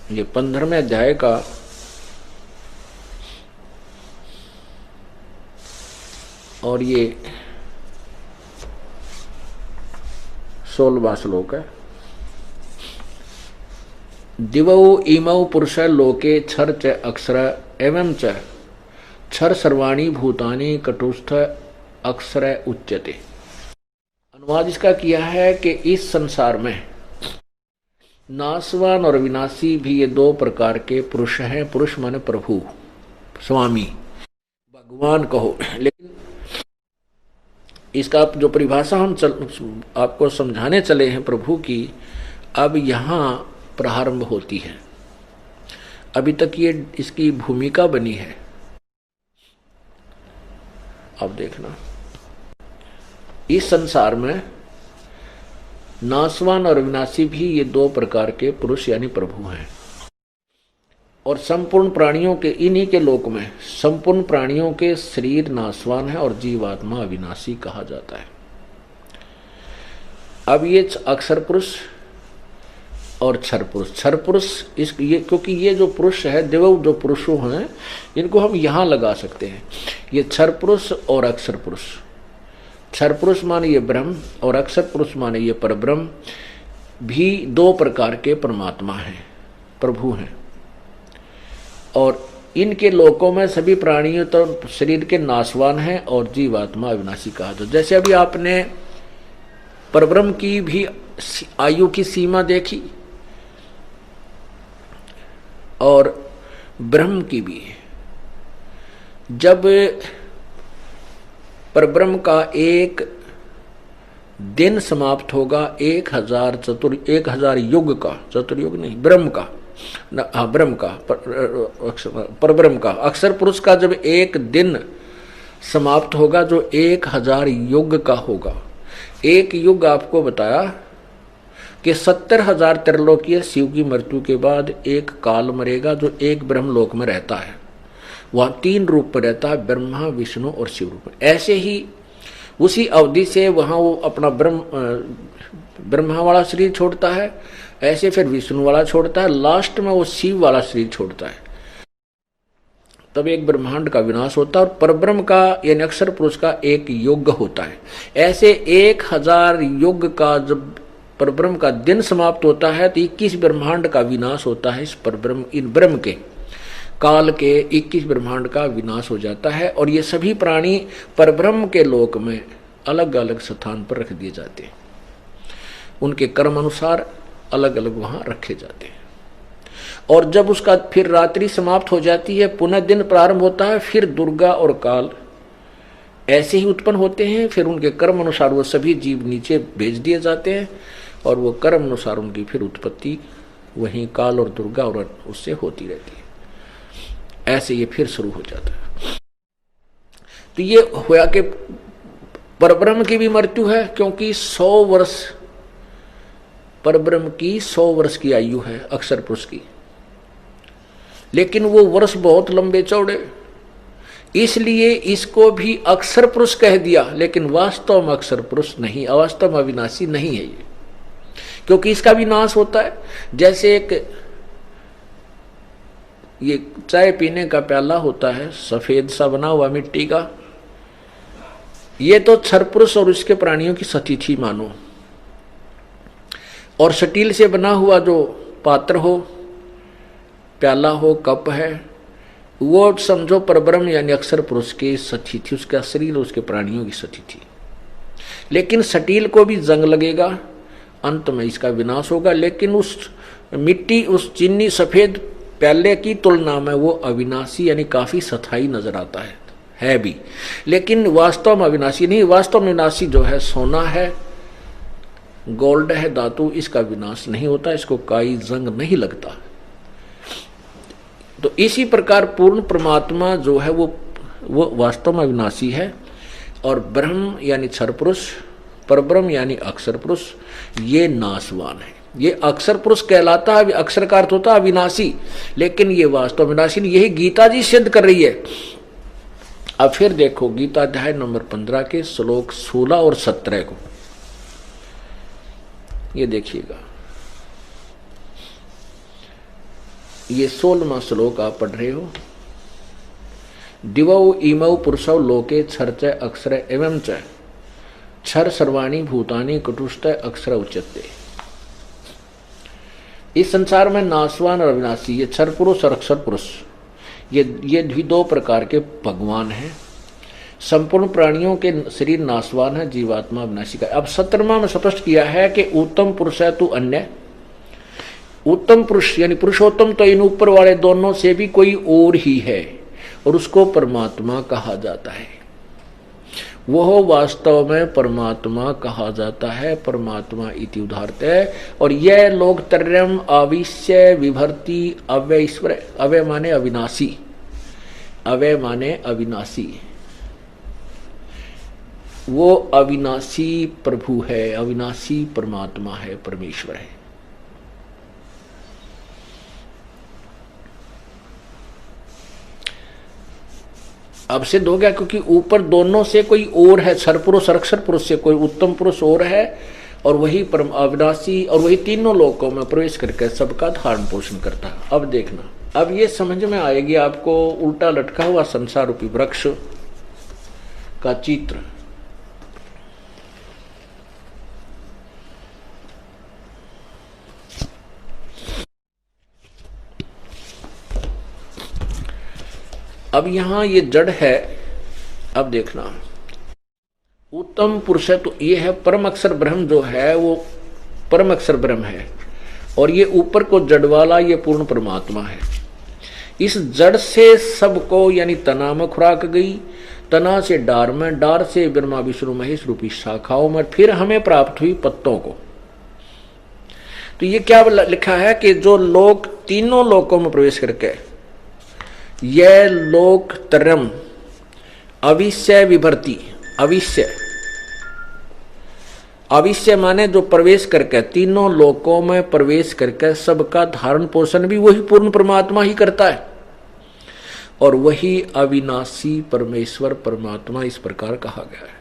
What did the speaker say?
ये 15वें अध्याय का और ये 16वां श्लोक है। दिवौ इमौ पुरुष लोके क्षर च अक्षर एवं च क्षर सर्वाणी भूतानि कटुस्थ अक्षर उच्यते। अनुवाद इसका किया है कि इस संसार में नाशवान और विनाशी भी ये दो प्रकार के पुरुष हैं। पुरुष माने प्रभु, स्वामी, भगवान कहो। लेकिन इसका जो परिभाषा हम आपको समझाने चले हैं प्रभु की, अब यहाँ प्रारंभ होती है। अभी तक ये इसकी भूमिका बनी है। अब देखना, इस संसार में नाशवान और विनाशी भी ये दो प्रकार के पुरुष यानी प्रभु हैं। और संपूर्ण प्राणियों के, इन्हीं के लोक में संपूर्ण प्राणियों के शरीर नाशवान है और जीवात्मा अविनाशी कहा जाता है। अब ये अक्षर पुरुष और क्षर पुरुष, क्षर पुरुष ये क्योंकि ये जो पुरुष है, देव जो पुरुषों हैं, इनको हम यहां लगा सकते हैं। ये क्षर पुरुष और अक्षर पुरुष, क्षर पुरुष माने ये ब्रह्म और अक्षर पुरुष माने ये परब्रह्म भी दो प्रकार के परमात्मा हैं, प्रभु हैं। और इनके लोकों में सभी प्राणियों तो शरीर के नाशवान हैं और जीवात्मा अविनाशी कहा जाता। जैसे अभी आपने परब्रह्म की भी आयु की सीमा देखी और ब्रह्म की भी। जब परब्रह्म का एक दिन समाप्त होगा 1000 युग का, चतुर्युग नहीं, ब्रह्म का, हाँ ब्रह्म का, परब्रह्म का, अक्षर पुरुष का जब एक दिन समाप्त होगा जो 1000 युग का होगा। एक युग आपको बताया कि 70,000 त्रिलोकीय शिव की मृत्यु के बाद एक काल मरेगा जो एक ब्रह्मलोक में रहता है। वह 3 रूप में रहता है, ब्रह्मा, विष्णु और शिव रूप में। ऐसे ही उसी अवधि से वहां वो अपना ब्रह्मा वाला शरीर छोड़ता है, ऐसे फिर विष्णु वाला छोड़ता है, लास्ट में वो शिव वाला शरीर छोड़ता है। तब एक ब्रह्मांड का विनाश होता है और परब्रह्म का यानी अक्षर पुरुष का एक युग होता है। ऐसे 1000 युग का जब परब्रह्म का दिन समाप्त होता है तो 21 ब्रह्मांड का विनाश होता है। इस परब्रह्म, इन ब्रह्म के काल के 21 ब्रह्मांड का विनाश हो जाता है। और ये सभी प्राणी परब्रह्म के लोक में अलग अलग स्थान पर रख दिए जाते हैं, उनके कर्म अनुसार अलग अलग वहां रखे जाते हैं। और जब उसका फिर रात्रि समाप्त हो जाती है, पुनः दिन प्रारंभ होता है, फिर दुर्गा और काल ऐसे ही उत्पन्न होते हैं। फिर उनके कर्म अनुसार वो सभी जीव नीचे भेज दिए जाते हैं और वो कर्म अनुसार उनकी फिर उत्पत्ति वहीं काल और दुर्गा और उससे होती रहती है। ऐसे ये फिर शुरू हो जाता है। तो ये होया कि परब्रह्म की भी मृत्यु है, क्योंकि 100 वर्ष परब्रह्म की 100 वर्ष की आयु है अक्षर पुरुष की। लेकिन वो वर्ष बहुत लंबे चौड़े, इसलिए इसको भी अक्षर पुरुष कह दिया। लेकिन वास्तव में अक्षर पुरुष नहीं, अवास्तव में अविनाशी नहीं है ये, क्योंकि इसका भी नाश होता है। जैसे एक ये चाय पीने का प्याला होता है, सफेद सा बना हुआ मिट्टी का, ये तो क्षर पुरुष और उसके प्राणियों की सतिथि मानो। और स्टील से बना हुआ जो पात्र हो, प्याला हो, कप है, वो समझो परब्रह्म यानी अक्षर पुरुष के सतिथि, उसका शरीर, उसके प्राणियों की सतिथि। लेकिन स्टील को भी जंग लगेगा, अंत में इसका विनाश होगा। लेकिन उस मिट्टी, उस चीनी सफेद प्याले की तुलना में वो अविनाशी यानी काफी स्थायी नजर आता है भी। लेकिन वास्तव में अविनाशी नहीं। वास्तव में विनाशी जो है सोना है, गोल्ड है, धातु, इसका विनाश नहीं होता, इसको कोई जंग नहीं लगता। तो इसी प्रकार पूर्ण परमात्मा जो है वो वास्तव में अविनाशी है। और ब्रह्म यानी क्षर पुरुष, परब्रह्म यानी अक्षर पुरुष, ये नाशवान है। ये अक्षर पुरुष कहलाता है, अक्षर का अर्थ होता है अविनाशी, लेकिन ये वास्तव में विनाशी नहीं। यही गीता जी सिद्ध कर रही है। अब फिर देखो गीता अध्याय नंबर 15 के श्लोक 16 और 17 को, ये देखिएगा। ये 16वां श्लोक आप पढ़ रहे हो। दिवौ इमौ पुरुषौ लोके क्षरच अक्षर एवं च क्षर सर्वाणी भूतानि कटुष्ट अक्षर उच्यते। इस संसार में नाशवान और अविनाशी ये क्षर पुरुष और अक्षर पुरुष ये भी दो प्रकार के भगवान हैं। संपूर्ण प्राणियों के शरीर नाशवान है, जीवात्मा अविनाशी का। अब 17वां में स्पष्ट किया है कि उत्तम पुरुष है तू अन्य। उत्तम पुरुष यानी पुरुषोत्तम तो इन ऊपर वाले दोनों से भी कोई और ही है और उसको परमात्मा कहा जाता है। वह वास्तव में परमात्मा कहा जाता है, परमात्मा इति उदाहरत है। और यह लोग त्रयम् अविश्य विभर्ति अव्यय ईश्वर, अव्यय माने अविनाशी, अव्यय माने अविनाशी, वो अविनाशी प्रभु है, अविनाशी परमात्मा है, परमेश्वर है। अब सिद्ध हो गया क्योंकि ऊपर दोनों से कोई और है, क्षर पुरुष और अक्षर पुरुष से कोई उत्तम पुरुष और है और वही परम अविनाशी और वही तीनों लोकों में प्रवेश करके सबका धारण पोषण करता है। अब देखना, अब ये समझ में आएगी आपको उल्टा लटका हुआ संसार रूपी वृक्ष का चित्र। अब यहां ये जड़ है। अब देखना, उत्तम पुरुष है तो ये है परम अक्षर ब्रह्म, जो है वो परम अक्षर ब्रह्म है। और ये ऊपर को जड़ वाला ये पूर्ण परमात्मा है। इस जड़ से सबको यानी तना में खुराक गई, तना से डार में, डार से ब्रह्मा विष्णु महेश रूपी शाखाओं में, फिर हमें प्राप्त हुई पत्तों को। तो ये क्या लिखा है कि जो लोग तीनों लोकों में प्रवेश करके यह लोक त्रयम् अविश्य विभर्ति, अविश्य, अविश्य माने जो प्रवेश करके तीनों लोकों में प्रवेश करके सबका धारण पोषण भी वही पूर्ण परमात्मा ही करता है। और वही अविनाशी परमेश्वर परमात्मा इस प्रकार कहा गया है।